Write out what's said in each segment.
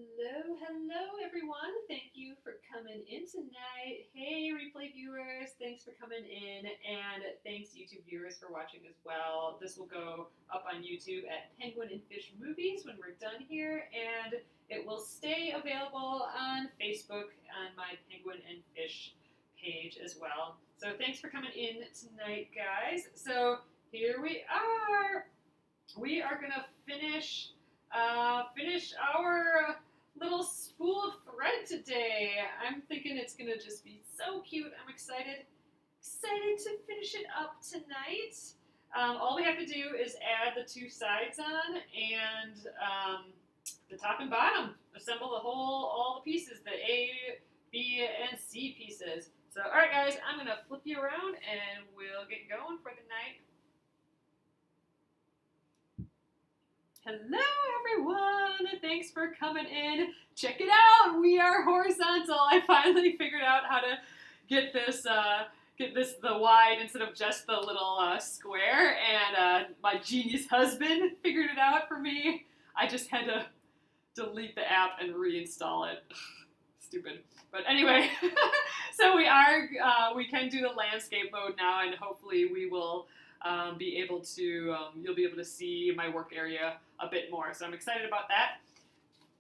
Hello everyone. Thank you for coming in tonight. Hey replay viewers, thanks for coming in, and thanks YouTube viewers for watching as well. This will go up on YouTube at Penguin and Fish Movies when we're done here, and it will stay available on Facebook on my Penguin and Fish page as well. So thanks for coming in tonight, guys. So here we are. We are gonna finish our little spool of thread today. I'm thinking it's gonna just be so cute. I'm excited to finish it up tonight. All we have to do is add the two sides on and the top and bottom. Assemble all the pieces, the A, B, and C pieces. So, all right, guys, I'm gonna flip you around and we'll get going for the night. Hello everyone, thanks for coming in. Check it out, we are horizontal. I finally figured out how to get this the wide instead of just the little square, and my genius husband figured it out for me. I just had to delete the app and reinstall it. Stupid. But anyway, so we can do the landscape mode now, and hopefully we will be able to, you'll be able to see my work area a bit more. So I'm excited about that.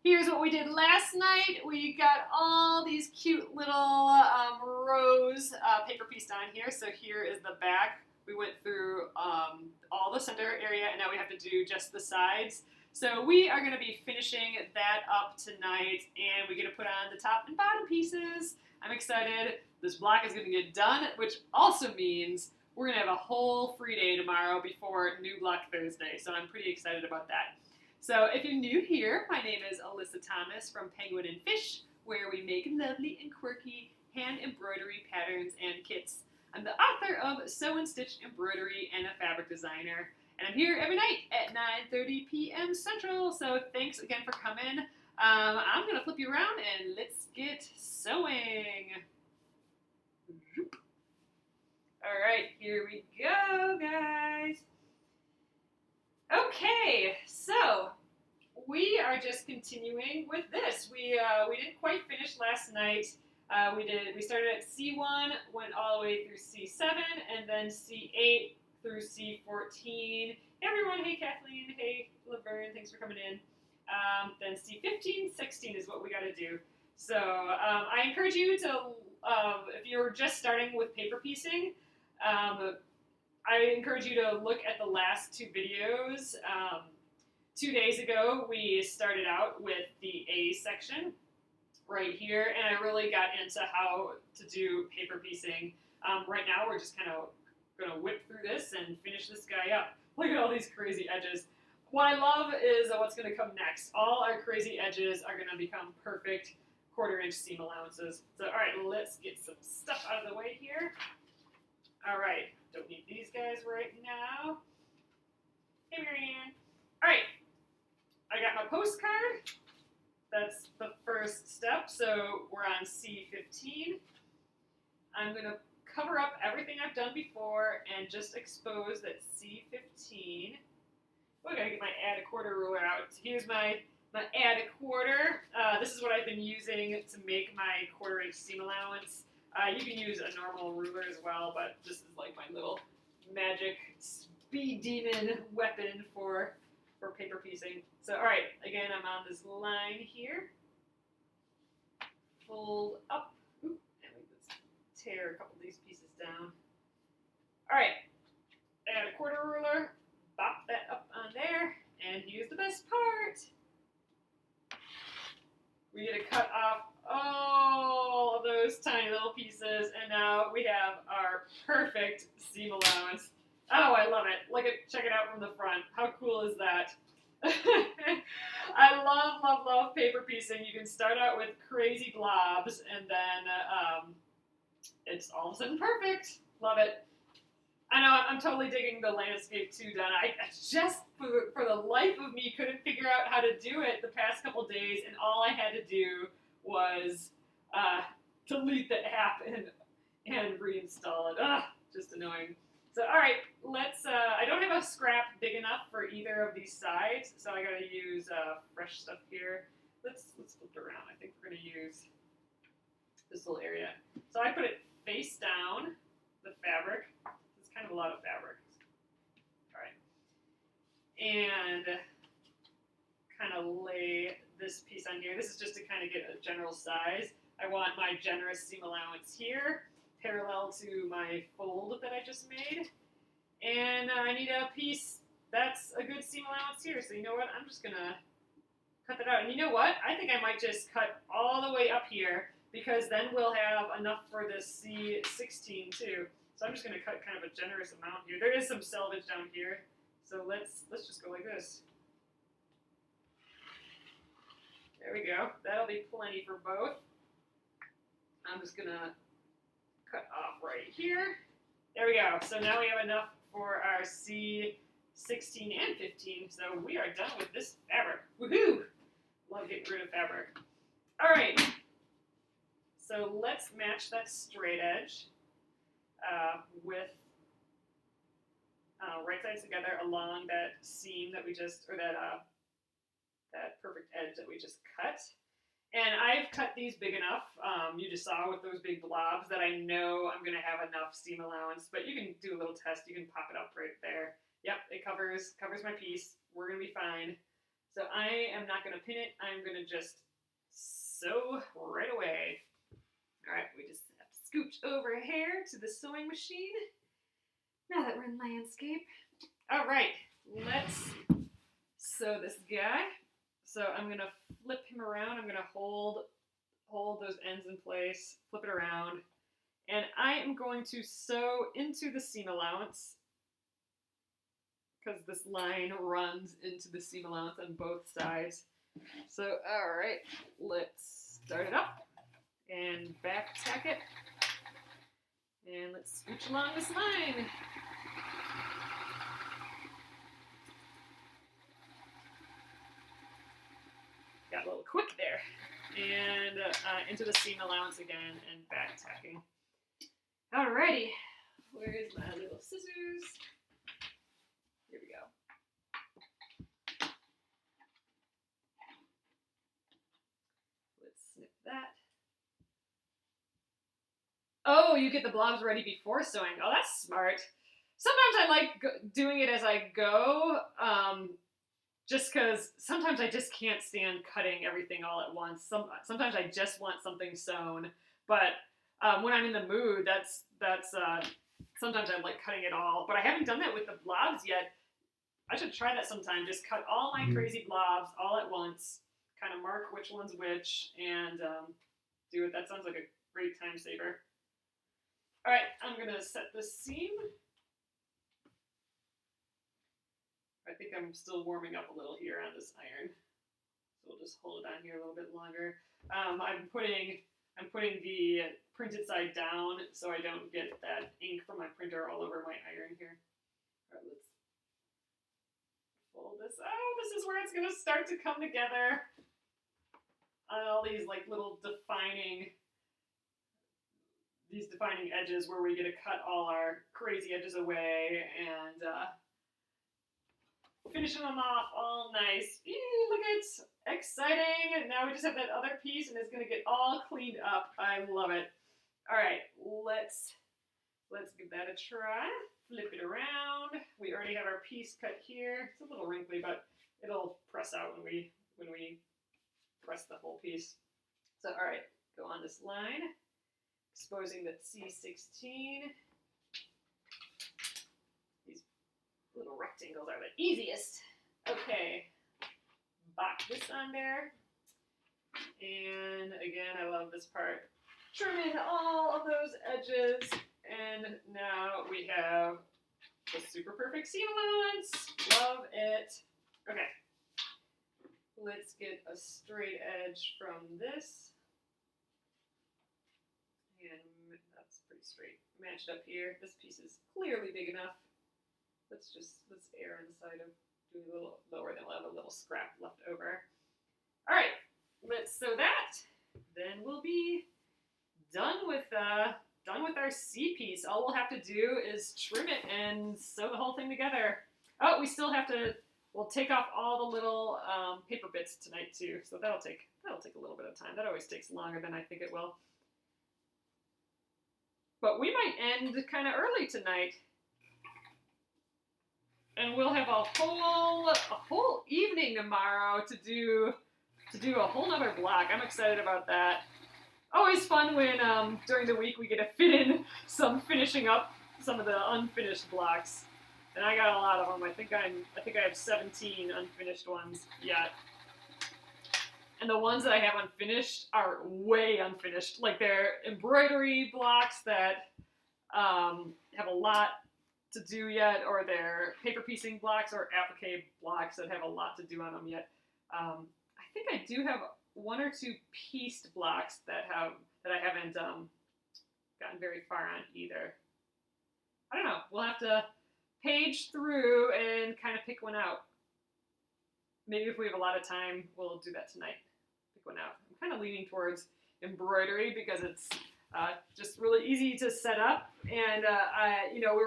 Here's what we did last night. We got all these cute little rows paper pieced on here. So here is the back. We went through all the center area, and now we have to do just the sides. So we are going to be finishing that up tonight, and we're going to put on the top and bottom pieces. I'm excited. This block is going to get done, which also means we're going to have a whole free day tomorrow before New Block Thursday, so I'm pretty excited about that. So if you're new here, my name is Alyssa Thomas from Penguin and Fish, where we make lovely and quirky hand embroidery patterns and kits. I'm the author of Sew and Stitch Embroidery and a fabric designer, and I'm here every night at 9:30 p.m. Central, so thanks again for coming. I'm going to flip you around and let's get sewing. All right, here we go, guys. Okay, so we are just continuing with this. We didn't quite finish last night. We started at C1, went all the way through C7, and then C8 through C14. Hey everyone, hey Kathleen, hey Laverne, thanks for coming in. Then C15, 16 is what we got to do. So I encourage you to, if you're just starting with paper piecing, I encourage you to look at the last two videos. 2 days ago, we started out with the A section right here, and I really got into how to do paper piecing. Right now, we're just kind of going to whip through this and finish this guy up. Look at all these crazy edges. What I love is what's going to come next. All our crazy edges are going to become perfect 1/4-inch seam allowances. So, all right, let's get some stuff out of the way here. All right, don't need these guys right now. Hey, Marianne. All right, I got my postcard. That's the first step, so we're on C15. I'm going to cover up everything I've done before and just expose that C15. Oh, I got to get my add a 1/4 ruler out. Here's my add a 1/4. This is what I've been using to make my 1/4-inch seam allowance. You can use a normal ruler as well, but this is like my little magic speed demon weapon for paper piecing. So, all right, again, I'm on this line here. Fold up. Oop, and let's tear a couple of these pieces down. All right, add a 1/4 ruler, bop that up on there, and here's the best part. We get to cut off all of those tiny little pieces, and now we have our perfect seam allowance. Oh, I love it. Check it out from the front. How cool is that? I love paper piecing. You can start out with crazy blobs, and then it's all of a sudden perfect. Love it. I know, I'm totally digging the landscape too done. I just, for the life of me, couldn't figure out how to do it the past couple days, and all I had to do was delete the app and reinstall it. Just annoying. So, all right, let's, I don't have a scrap big enough for either of these sides, so I gotta use fresh stuff here. let's flip it around. I think we're going to use this little area. So I put it face down, the fabric. It's kind of a lot of fabric. All right. And kind of lay this piece on here. This is just to kind of get a general size. I want my generous seam allowance here, parallel to my fold that I just made. And I need a piece that's a good seam allowance here. So you know what? I'm just going to cut that out. And you know what? I think I might just cut all the way up here, because then we'll have enough for this C16 too. So I'm just going to cut kind of a generous amount here. There is some selvage down here, so let's just go like this. There we go. That'll be plenty for both. I'm just going to cut off right here. There we go. So now we have enough for our C16 and 15. So we are done with this fabric. Woohoo! Love getting rid of fabric. All right. So let's match that straight edge with right sides together along that seam that we just, or that perfect edge that we just cut. And I've cut these big enough, you just saw with those big blobs, that I know I'm going to have enough seam allowance, but you can do a little test. You can pop it up right there. Yep, it covers my piece. We're going to be fine. So I am not going to pin it. I'm going to just sew right away. All right, we just have to scooch over here to the sewing machine now that we're in landscape. All right, let's sew this guy. So I'm going to flip him around. I'm going to hold those ends in place, flip it around, and I am going to sew into the seam allowance, because this line runs into the seam allowance on both sides. So, all right, let's start it up and back tack it. And let's scooch along this line. Got a little quick there. And into the seam allowance again and back tacking. Alrighty, where's my little scissors? Here we go. Let's snip that. Oh, you get the blobs ready before sewing. Oh, that's smart. Sometimes I like doing it as I go, just because sometimes I just can't stand cutting everything all at once. Sometimes I just want something sewn, but when I'm in the mood, that's sometimes I like cutting it all. But I haven't done that with the blobs yet. I should try that sometime. Just cut all my crazy blobs all at once, kind of mark which one's which, and do it. That sounds like a great time saver. All right, I'm gonna set the seam. I think I'm still warming up a little here on this iron, so we'll just hold it on here a little bit longer. I'm putting the printed side down so I don't get that ink from my printer all over my iron here. All right, let's fold this. Oh, this is where it's gonna start to come together. All these like little defining edges where we get to cut all our crazy edges away and finishing them off all nice. Eee, look, it's exciting. Now we just have that other piece and it's gonna get all cleaned up. I love it. All right, let's give that a try. Flip it around. We already have our piece cut here. It's a little wrinkly, but it'll press out when we press the whole piece. So all right, go on this line, exposing the C16. These little rectangles are the easiest. Okay, bop this on there. And again, I love this part. Trimming all of those edges. And now we have the super perfect seam allowance. Love it. Okay, let's get a straight edge from this. And that's pretty straight. Matched up here. This piece is clearly big enough. Let's err on the side of doing a little lower, then we'll have a little scrap left over. All right, let's sew that. Then we'll be done with our C piece. All we'll have to do is trim it and sew the whole thing together. Oh, we still have to we'll take off all the little paper bits tonight too. So that'll take a little bit of time. That always takes longer than I think it will. But we might end kind of early tonight. And we'll have a whole evening tomorrow to do a whole nother block. I'm excited about that. Always fun when during the week we get to fit in some finishing up some of the unfinished blocks. And I got a lot of them. I think I have 17 unfinished ones yet. And the ones that I have unfinished are way unfinished. Like they're embroidery blocks that have a lot to do yet, or they're paper piecing blocks or applique blocks that have a lot to do on them yet. I think I do have 1 or 2 pieced blocks that I haven't gotten very far on either. I don't know. We'll have to page through and kind of pick one out. Maybe if we have a lot of time, we'll do that tonight. Pick one out. I'm kind of leaning towards embroidery because it's just really easy to set up, and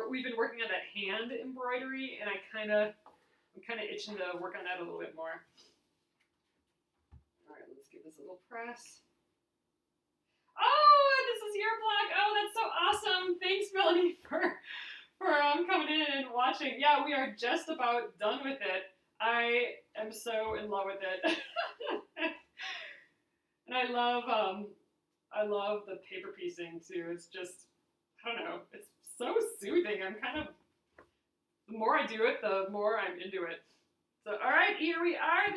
we've been working on that hand embroidery, and I'm kind of itching to work on that a little bit more. All right, let's give this a little press. Oh, this is your block. Oh, that's so awesome. Thanks, Melanie, for coming in and watching. Yeah, we are just about done with it. I am so in love with it. And I love the paper piecing too. It's just, I don't know, it's so soothing. The more I do it, the more I'm into it. So, all right, here we are.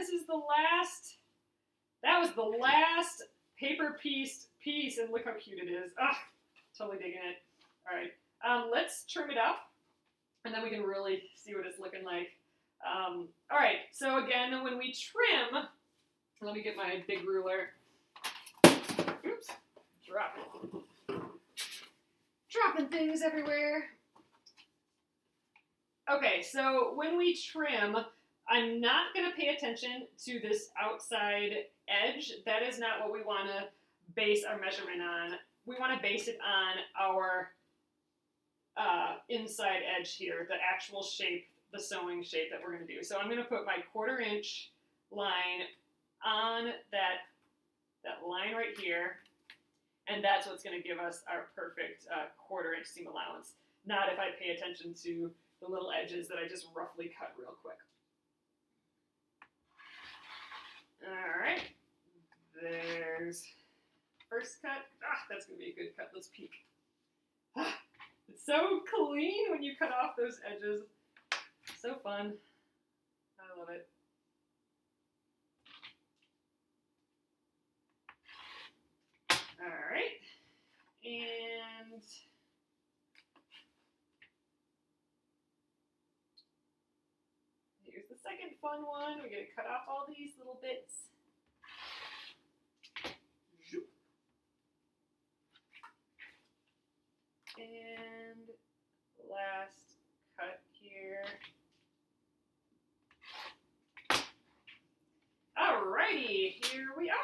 That was the last paper pieced piece, and look how cute it is. Ah, totally digging it. All right, let's trim it up, and then we can really see what it's looking like. All right, so again, when we trim, let me get my big ruler. Oops, dropping things everywhere. Okay, so when we trim, I'm not going to pay attention to this outside edge. That is not what we want to base our measurement on. We want to base it on our inside edge here, the actual shape, the sewing shape that we're going to do. So I'm going to put my 1/4 inch line on that line right here, and that's what's going to give us our perfect 1/4 inch seam allowance. Not if I pay attention to the little edges that I just roughly cut real quick. All right, there's first cut. That's going to be a good cut. Let's peek. It's so clean when you cut off those edges. So fun. I love it. All right, and here's the second fun one. We're going to cut off all these little bits. And last cut here. Alrighty, here we are.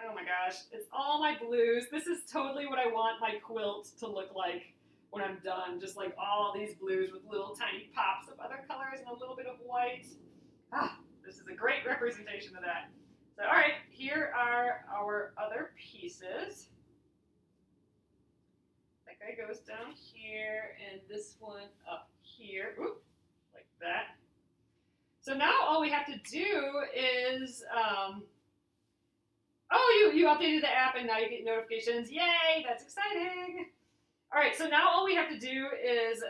Oh my gosh, it's all my blues. This is totally what I want my quilt to look like when I'm done. Just like all these blues with little tiny pops of other colors and a little bit of white. This is a great representation of that. So alright, here are our other pieces. That guy goes down here, and this one up here. Oop, like that. So now all we have to do is, you updated the app and now you get notifications. Yay, that's exciting. All right, so now all we have to do is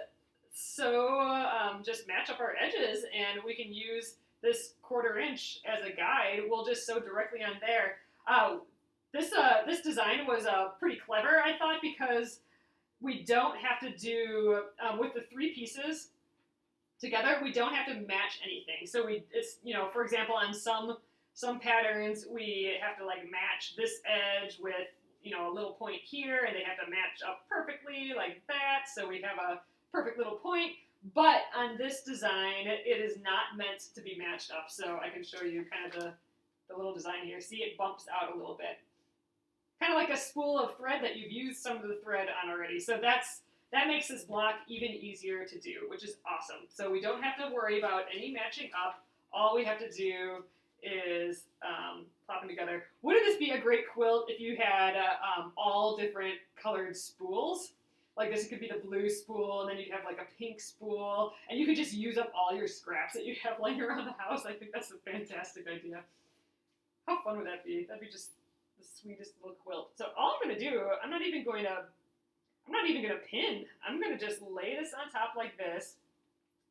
just match up our edges, and we can use this 1/4 inch as a guide. We'll just sew directly on there. This design was pretty clever, I thought, because we don't have to do, with the 3 pieces together, we don't have to match anything. So for example, on some patterns, we have to like match this edge with, a little point here, and they have to match up perfectly like that. So we have a perfect little point. But on this design, it is not meant to be matched up. So I can show you kind of the little design here. See, it bumps out a little bit. Kind of like a spool of thread that you've used some of the thread on already. So that's that makes this block even easier to do, which is awesome. So we don't have to worry about any matching up. All we have to do is plop them together. Wouldn't this be a great quilt if you had all different colored spools? Like this could be the blue spool, and then you'd have like a pink spool, and you could just use up all your scraps that you have laying around the house. I think that's a fantastic idea. How fun would that be? That'd be just the sweetest little quilt. So all I'm gonna do, I'm not even gonna pin. I'm gonna just lay this on top like this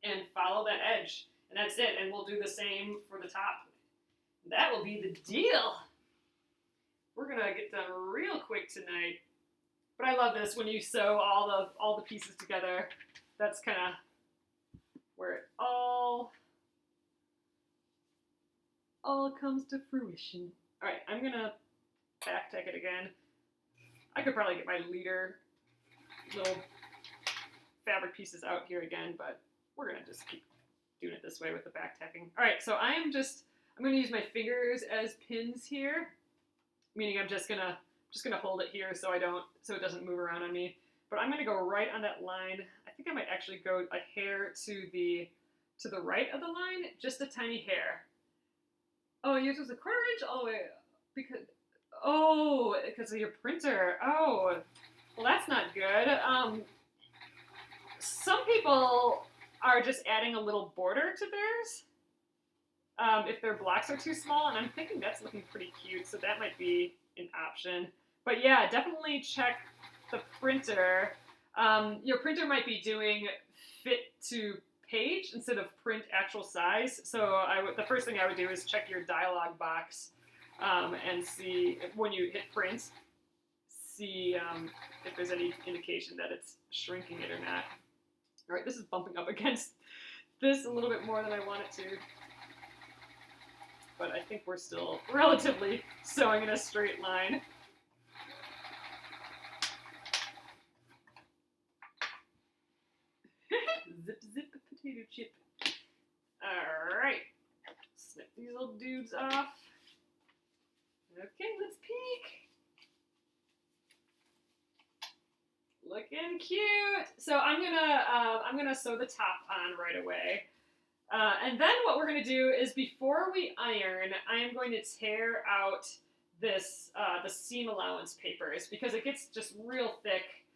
and follow that edge. And that's it. And we'll do the same for the top. That will be the deal. We're gonna get done real quick tonight. But I love this when you sew all the pieces together. That's kind of where it all comes to fruition. All right, I'm gonna back tack it again. I could probably get my leader little fabric pieces out here again, but we're gonna just keep doing it this way with the back tacking. All right, so I'm gonna use my fingers as pins here, meaning I'm just gonna hold it here so it doesn't move around on me. But I'm gonna go right on that line. I think I might actually go a hair to the right of the line, just a tiny hair. Oh, yours was a 1/4 inch all the way because of your printer. Oh, well that's not good. Some people are just adding a little border to theirs if their blocks are too small, and I'm thinking that's looking pretty cute, so that might be an option. But yeah, definitely check the printer. Your printer might be doing fit to page instead of print actual size. So the first thing I would do is check your dialog box and see when you hit print, see if there's any indication that it's shrinking it or not. All right, this is bumping up against this a little bit more than I want it to. But I think we're still relatively sewing in a straight line. Zip, zip, potato chip. All right. Snip these little dudes off. Okay, let's peek. Looking cute. So I'm gonna sew the top on right away. And then what we're going to do is before we iron, I am going to tear out this the seam allowance papers because it gets just real thick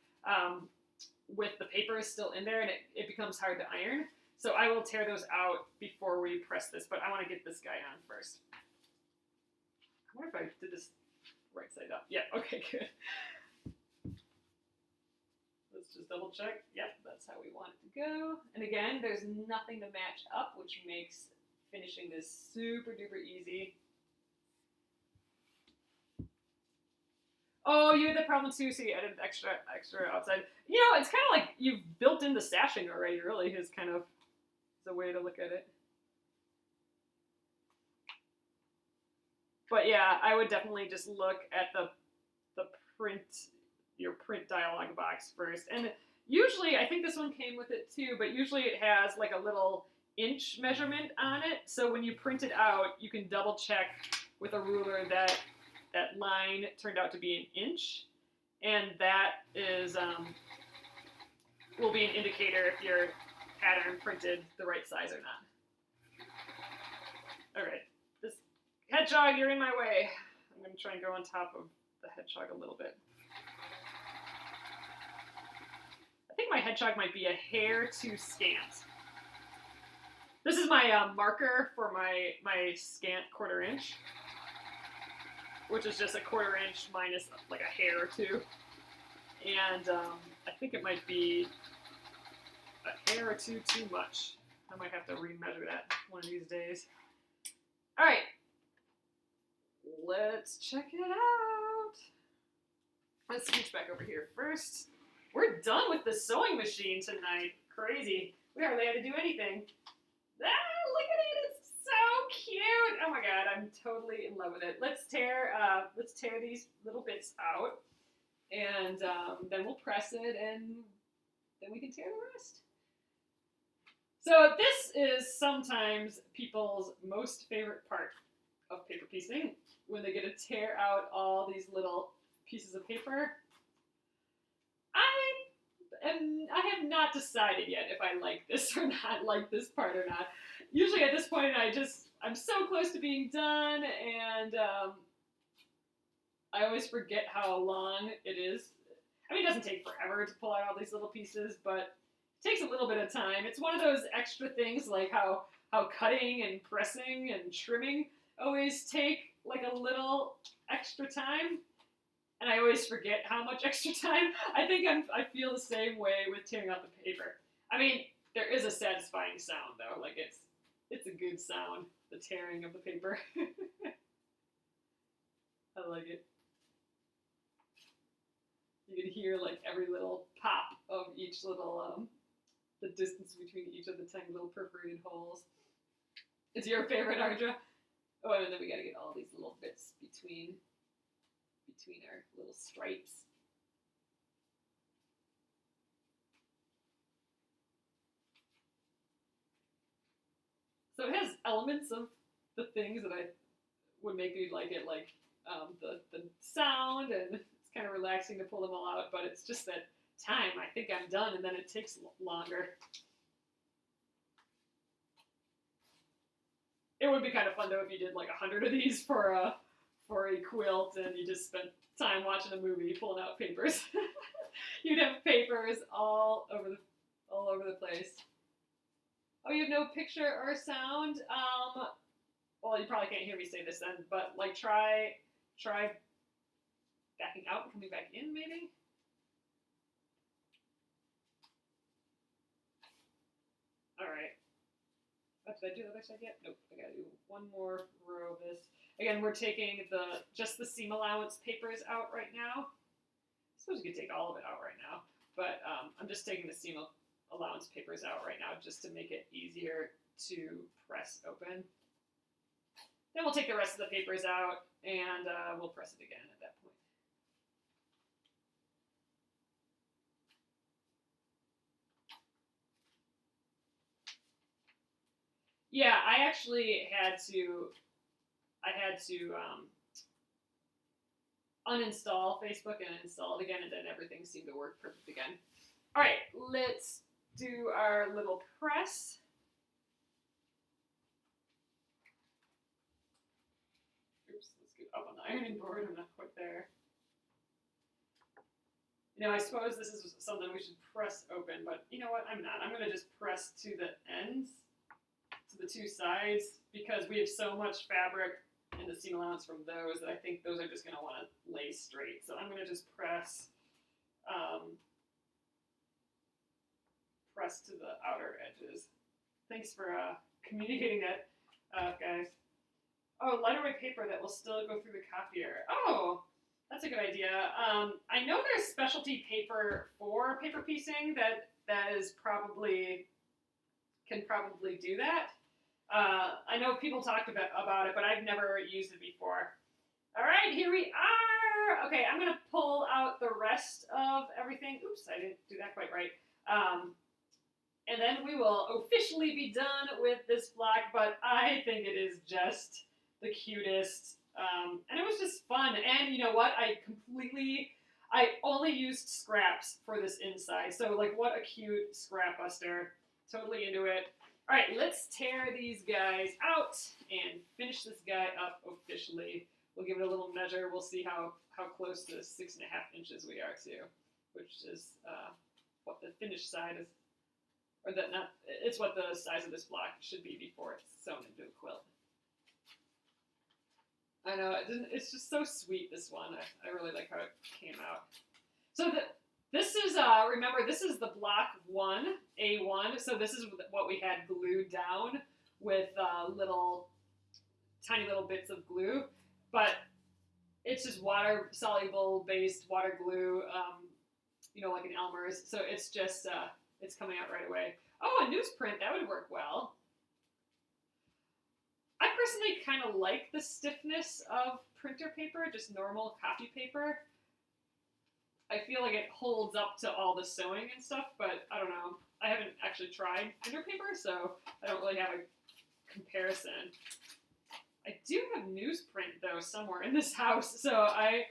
with the papers still in there and it becomes hard to iron. So I will tear those out before we press this, but I want to get this guy on first. I wonder if I did this right side up. Yeah, okay, good. Let's just double check. Yep, that's how we want it to go. And again, there's nothing to match up, which makes finishing this super duper easy. Oh, you had that problem too, so you added extra outside. You know, it's kind of like you've built in the stashing already, really, is kind of the way to look at it. But yeah, I would definitely just look at your print dialog box first. And usually, I think this one came with it too, but usually it has like a little inch measurement on it. So when you print it out, you can double check with a ruler that that line turned out to be an inch. And that is will be an indicator if your pattern printed the right size or not. All right, this hedgehog, you're in my way. I'm going to try and go on top of the hedgehog a little bit. I think my hedgehog might be a hair too scant. This is my marker for my scant 1/4 inch, which is just a 1/4 inch minus like a hair or two. And I think it might be a hair or two too much. I might have to remeasure that one of these days. All right, let's check it out. Let's switch back over here first. We're done with the sewing machine tonight. Crazy. We hardly had to do anything. Ah, look at it. It's so cute. Oh my god, I'm totally in love with it. Let's tear these little bits out, and then we'll press it, and then we can tear the rest. So this is sometimes people's most favorite part of paper piecing, when they get to tear out all these little pieces of paper. I have not decided yet if I like this or not, like this part or not. Usually at this point, I'm so close to being done, and I always forget how long it is. I mean, it doesn't take forever to pull out all these little pieces, but it takes a little bit of time. It's one of those extra things like how cutting and pressing and trimming always take like a little extra time. And I always forget how much extra time. I think I feel the same way with tearing out the paper. I mean, there is a satisfying sound though. Like it's a good sound, the tearing of the paper. I like it. You can hear like every little pop of each little, the distance between each of the tiny little perforated holes. It's your favorite, Ardra? Oh, and then we gotta get all these little bits between our little stripes. So it has elements of the things that I would make me like it, like the sound, and it's kind of relaxing to pull them all out, but it's just that time. I think I'm done, and then it takes longer. It would be kind of fun though if you did like 100 of these for a quilt, and you just spent time watching a movie, pulling out papers. You'd have papers all over the place. Oh, you have no picture or sound? Well, you probably can't hear me say this then, but like try backing out and coming back in, maybe? All right. Did I do the other side yet? Nope. I gotta do one more row of this. Again, we're taking just the seam allowance papers out right now. I suppose you could take all of it out right now, but I'm just taking the seam allowance papers out right now just to make it easier to press open. Then we'll take the rest of the papers out, and we'll press it again at that point. Yeah, I actually had to uninstall Facebook and install it again, and then everything seemed to work perfect again. All right, let's do our little press. Oops, let's get up on the ironing board. I'm not quite there. You know, I suppose this is something we should press open, but you know what? I'm not. I'm going to just press to the ends, to the two sides, because we have so much fabric in the seam allowance from those that I think those are just going to want to lay straight. So I'm going to just press to the outer edges. Thanks for communicating that, guys. Oh, lighter weight paper that will still go through the copier. Oh, that's a good idea. I know there's specialty paper for paper piecing that is can probably do that. I know people talked about it, but I've never used it before. All right, here we are. Okay, I'm going to pull out the rest of everything. Oops, I didn't do that quite right. And then we will officially be done with this block, but I think it is just the cutest. And it was just fun. And you know what? I only used scraps for this inside. So like, what a cute scrap buster. Totally into it. All right, let's tear these guys out and finish this guy up officially. We'll give it a little measure. We'll see how close to 6.5 inches we are to, which is what the finished side is, or that not. It's what the size of this block should be before it's sewn into a quilt. I know, it's just so sweet, this one. I really like how it came out. So this is, remember, this is the block 1, A1. So this is what we had glued down with tiny little bits of glue. But it's just water-soluble based water glue, you know, like an Elmer's. So it's just, it's coming out right away. Oh, a newsprint, that would work well. I personally kind of like the stiffness of printer paper, just normal copy paper. I feel like it holds up to all the sewing and stuff, but I don't know. I haven't actually tried printer paper, so I don't really have a comparison. I do have newsprint, though, somewhere in this house, so I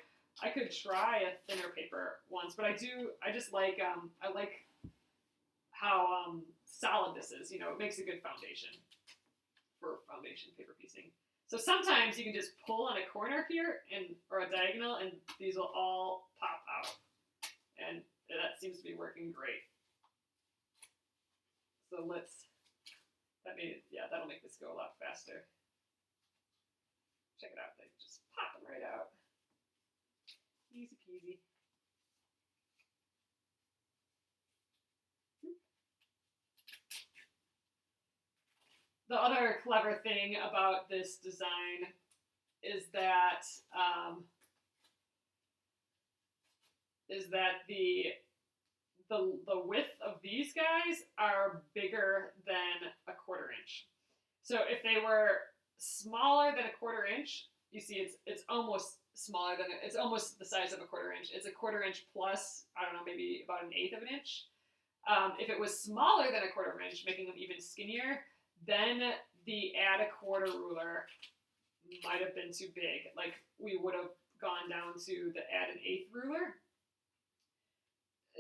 could try a thinner paper once, but I just like, I like solid this is. You know, it makes a good foundation for foundation paper piecing. So sometimes you can just pull on a corner here or a diagonal, and these will all pop out. And that seems to be working great. So that'll make this go a lot faster. Check it out, they just pop them right out. Easy peasy. The other clever thing about this design is that the width of these guys are bigger than a 1/4 inch. So if they were smaller than a 1/4 inch, you see it's almost smaller than it's almost the size of a 1/4 inch. It's a 1/4 inch plus, I don't know, maybe about 1/8 of an inch. If it was smaller than a 1/4 inch, making them even skinnier, then the add a 1/4 ruler might have been too big. Like we would have gone down to the add an 1/8 ruler,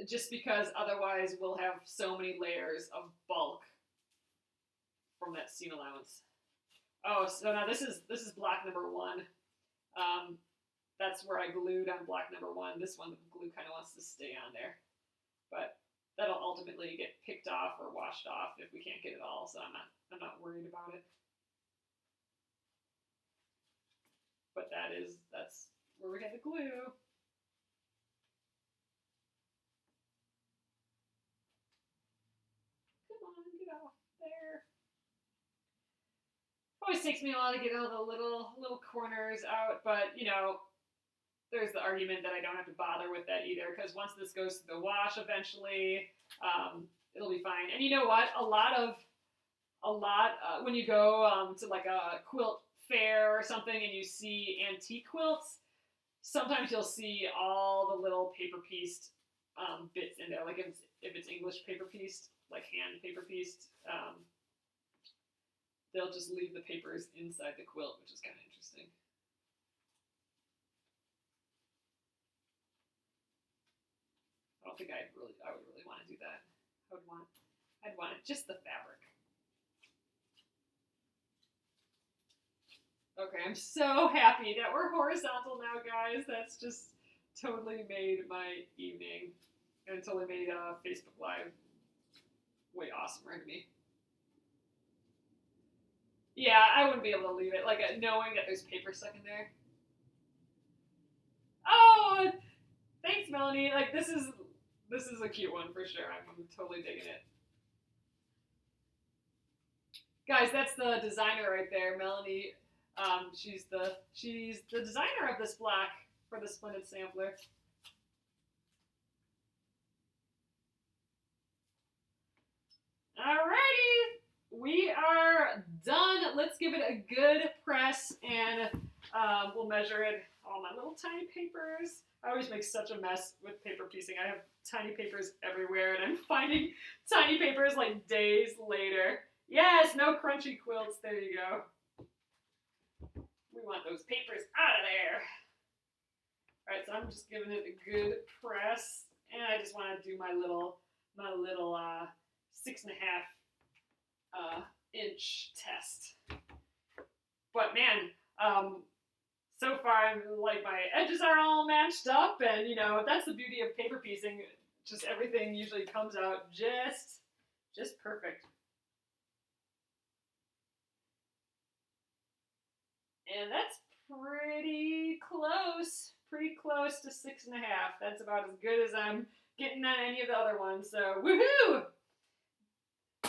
just because otherwise we'll have so many layers of bulk from that seam allowance. Oh, so now this is block number 1. That's where I glued on block number 1. This one, the glue kind of wants to stay on there, but that'll ultimately get picked off or washed off if we can't get it all. So I'm not worried about it. But that's where we had the glue. Come on, get off there. Always takes me a while to get all the little corners out, but you know, there's the argument that I don't have to bother with that either, because once this goes through the wash eventually, it'll be fine. And you know what? A lot when you go to like a quilt fair or something and you see antique quilts, sometimes you'll see all the little paper pieced bits in there. Like if it's English paper pieced, like hand paper pieced, they'll just leave the papers inside the quilt, which is kind of interesting. I don't think I would really want to do that. I'd want just the fabric. Okay, I'm so happy that we're horizontal now, guys. That's just totally made my evening, and it totally made Facebook Live way awesomer to me. Yeah, I wouldn't be able to leave it, like knowing that there's paper stuck in there. Oh, thanks, Melanie. Like this is a cute one for sure. I'm totally digging it. Guys, that's the designer right there, Melanie. She's the designer of this block for the Splendid Sampler. Alrighty, we are done. Let's give it a good press, and we'll measure it. All my little tiny papers. I always make such a mess with paper piecing. I have tiny papers everywhere, and I'm finding tiny papers like days later. Yes, no crunchy quilts. There you go. We want those papers out of there. All right, so I'm just giving it a good press, and I just want to do my little 6.5 inch test. But man, so far I'm like my edges are all matched up, and you know that's the beauty of paper piecing. Just everything usually comes out just perfect. And that's pretty close to 6.5. That's about as good as I'm getting on any of the other ones. So woohoo!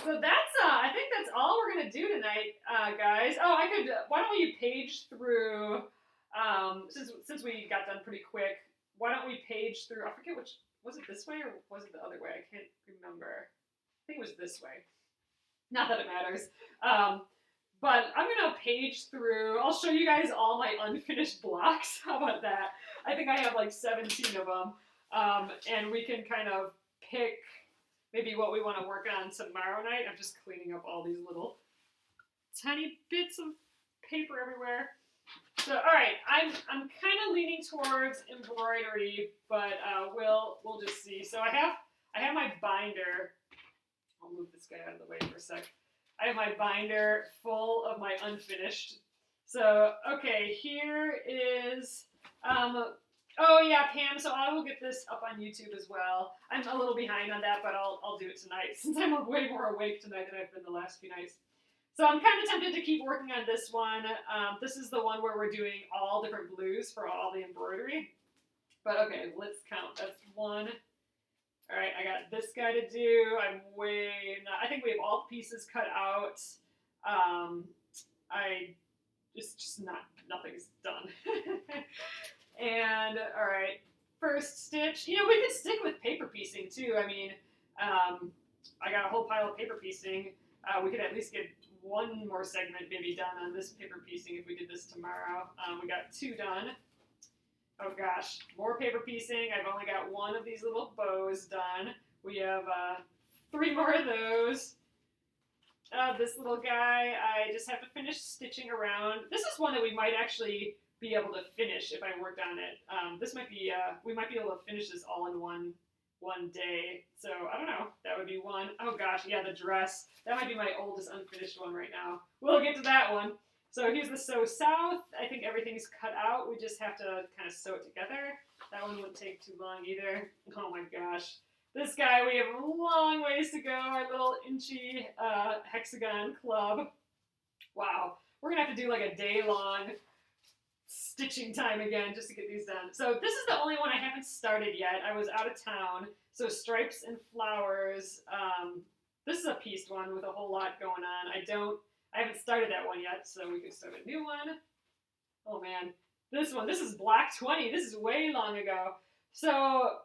So that's I think that's all we're gonna do tonight, guys. Oh, why don't we page through? Since we got done pretty quick, why don't we page through? I forget which was it, this way or was it the other way? I can't remember. I think it was this way. Not that it matters. But I'm gonna page through. I'll show you guys all my unfinished blocks. How about that? I think I have like 17 of them, and we can kind of pick maybe what we want to work on tomorrow night. I'm just cleaning up all these little tiny bits of paper everywhere. So, all right, I'm kind of leaning towards embroidery, but we'll just see. So I have my binder I'll move this guy out of the way for a sec. I have my binder full of my unfinished. So, okay, here is, oh yeah, Pam, so I will get this up on YouTube as well. I'm a little behind on that, but I'll do it tonight since I'm way more awake tonight than I've been the last few nights. So I'm kind of tempted to keep working on this one. This is the one where we're doing all different blues for all the embroidery. But okay, let's count. That's one. All right, I got this guy to do. I think we have all pieces cut out. Nothing's done. And, all right, first stitch. You know, we could stick with paper piecing too. I mean, I got a whole pile of paper piecing. We could at least get one more segment maybe done on this paper piecing if we did this tomorrow. We got 2 done. Oh gosh, more paper piecing. I've only got 1 of these little bows done. We have 3 more of those. This little guy, I just have to finish stitching around. This is one that we might actually be able to finish if I worked on it. This might be, we might be able to finish this all in one day. So I don't know, that would be one. Oh gosh, yeah, the dress. That might be my oldest unfinished one right now. We'll get to that one. So here's the sew south. I think everything's cut out. We just have to kind of sew it together. That one wouldn't take too long either. Oh my gosh. This guy, we have a long ways to go. Our little inchy hexagon club. Wow. We're going to have to do like a day-long stitching time again just to get these done. So this is the only one I haven't started yet. I was out of town. So stripes and flowers. This is a pieced one with a whole lot going on. I haven't started that one yet, so we could start a new one. Oh man, this is Black 20. This is way long ago. So,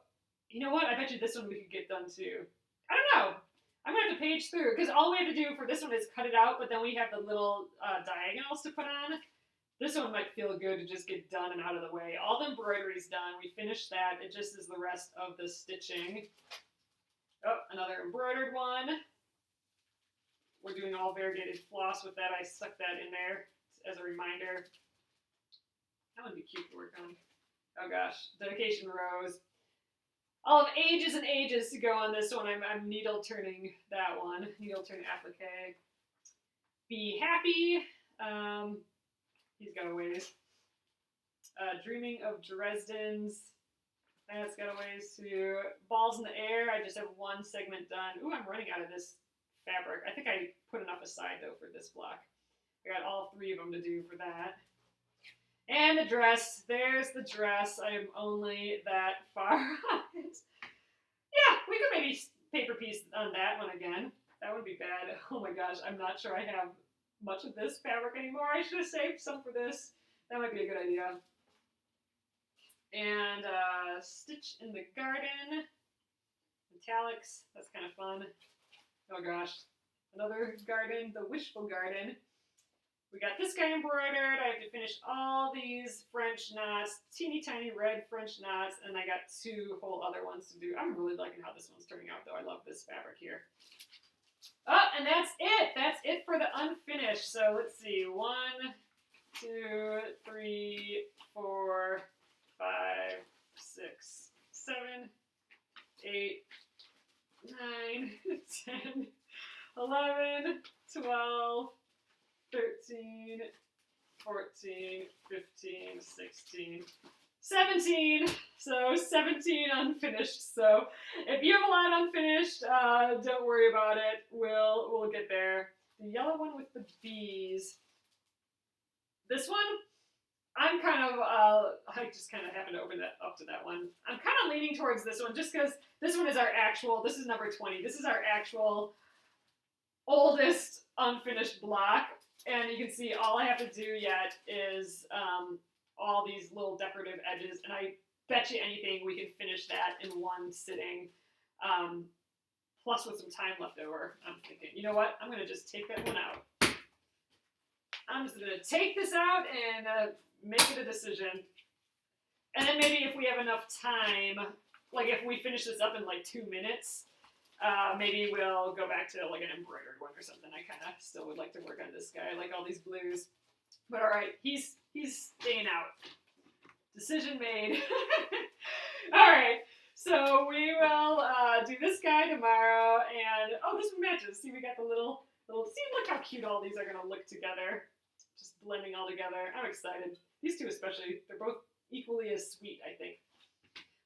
you know what? I bet you this one we could get done too. I don't know. I'm going to have to page through, because all we have to do for this one is cut it out, but then we have the little diagonals to put on. This one might feel good to just get done and out of the way. All the embroidery's done. We finished that. It just is the rest of the stitching. Oh, another embroidered one. We're doing all variegated floss with that. I stuck that in there as a reminder. That would be cute to work on. Oh gosh, dedication rows. I'll have ages and ages to go on this one. I'm needle turning that one. Needle turn applique. Be happy. He's got a ways. Dreaming of Dresden's. That's got a ways too. Balls in the air. I just have 1 segment done. Ooh, I'm running out of this fabric. I think I put enough aside though for this block. I got all 3 of them to do for that. And the dress. There's the dress. I am only that far on it. Yeah, we could maybe paper piece on that one again. That wouldn't be bad. Oh my gosh, I'm not sure I have much of this fabric anymore. I should have saved some for this. That might be a good idea. And stitch in the garden. Metallics. That's kind of fun. Oh gosh, another garden, the wishful garden. We got this guy embroidered. I have to finish all these French knots, teeny tiny red French knots, and I got 2 whole other ones to do. I'm really liking how this one's turning out though. I love this fabric here. Oh, and that's it. That's it for the unfinished. So let's see, 1, 2, 3, 4, 5, 6, 7, 8, 9, 10, 11, 12, 13, 14, 15, 16, 17. So 17 unfinished. So if you have a lot unfinished, don't worry about it. We'll get there. The yellow one with the bees. This one, I'm kind of, I just kind of happened to open that up to that one. I'm kind of leaning towards this one just because this one is our actual, this is number 20. This is our actual oldest unfinished block. And you can see all I have to do yet is all these little decorative edges. And I bet you anything we can finish that in 1 sitting. Plus with some time left over. I'm thinking, you know what? I'm going to just take that one out. I'm just going to take this out and make it a decision. And then maybe if we have enough time, like if we finish this up in like 2 minutes, maybe we'll go back to like an embroidered one or something. I kind of still would like to work on this guy. I like all these blues. But all right, he's staying out. Decision made. All right. So we will do this guy tomorrow, and oh, this one matches. See, we got the little. See, look how cute all these are gonna look together. Just blending all together. I'm excited. These two especially, they're both equally as sweet, I think.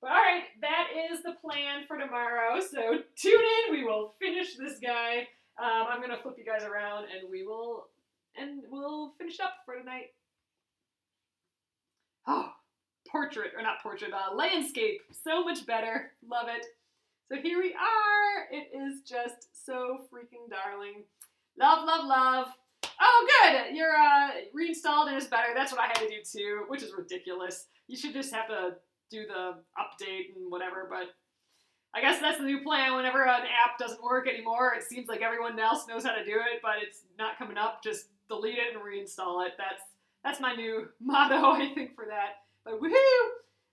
But all right, that is the plan for tomorrow. So tune in. We will finish this guy. I'm gonna flip you guys around, and we'll finish up for tonight. Oh, landscape. So much better. Love it. So here we are. It is just so freaking darling. Love, love, love. Oh, good. You're reinstalled and it's better. That's what I had to do too, which is ridiculous. You should just have to do the update and whatever, but I guess that's the new plan. Whenever an app doesn't work anymore, it seems like everyone else knows how to do it, but it's not coming up. Just delete it and reinstall it. That's my new motto, I think, for that. But woohoo!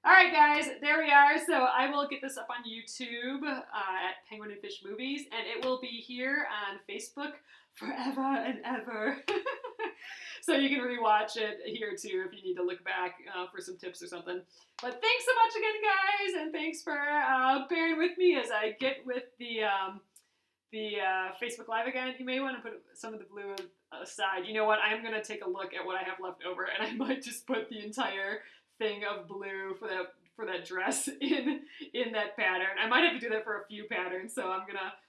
All right, guys, there we are. So I will get this up on YouTube at Penguin and Fish Movies, and it will be here on Facebook forever and ever. So you can rewatch it here too if you need to look back for some tips or something. But thanks so much again, guys, and thanks for bearing with me as I get with the Facebook Live again. You may want to put some of the blue aside. You know what? I'm going to take a look at what I have left over, and I might just put the entire thing of blue for that dress in that pattern. I might have to do that for a few patterns, so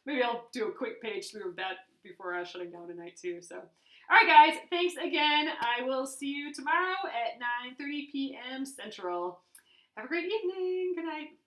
maybe I'll do a quick page through of that before shutting down tonight too. So, all right, guys, thanks again. I will see you tomorrow at 9:30 p.m. Central. Have a great evening. Good night.